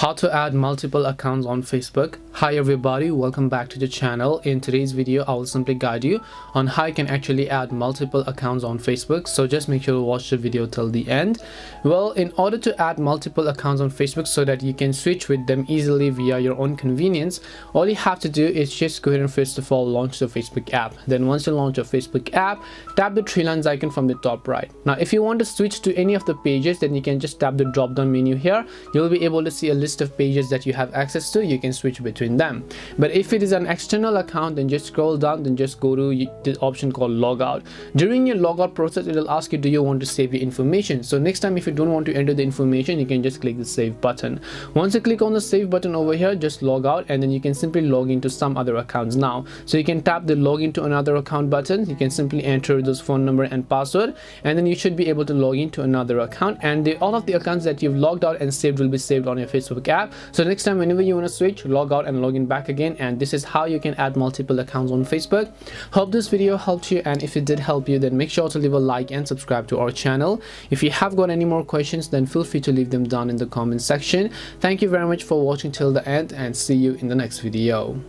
How to add multiple accounts on Facebook. Hi everybody, welcome back to the channel. In today's video I will simply guide you on how you can actually add multiple accounts on Facebook, so just make sure to watch the video till the end. Well, in order to add multiple accounts on Facebook so that you can switch with them easily via your own convenience, all you have to do is just go ahead and first of all launch the Facebook app. Then once you launch your Facebook app, tap the three lines icon from the top right. Now if you want to switch to any of the pages, then you can just tap the drop down menu here. You'll be able to see a list of pages that you have access to. You can switch between them. But if it is an external account, then just scroll down, then just go to the option called logout. During your logout process, it will ask you, do you want to save your information? So next time if you don't want to enter the information, you can just click the save button. Once you click on the save button over here, just log out, and then you can simply log into some other accounts now. So you can tap the login to another account button. You can simply enter those phone number and password, and then you should be able to log into another account, and all of the accounts that you've logged out and saved will be saved on your Facebook app. So next time whenever you want to switch, log out and log in back again, and this is how you can add multiple accounts on Facebook. Hope this video helped you, and if it did help you, then make sure to leave a like and subscribe to our channel. If you have got any more questions, then feel free to leave them down in the comment section. Thank you very much for watching till the end, and see you in the next video.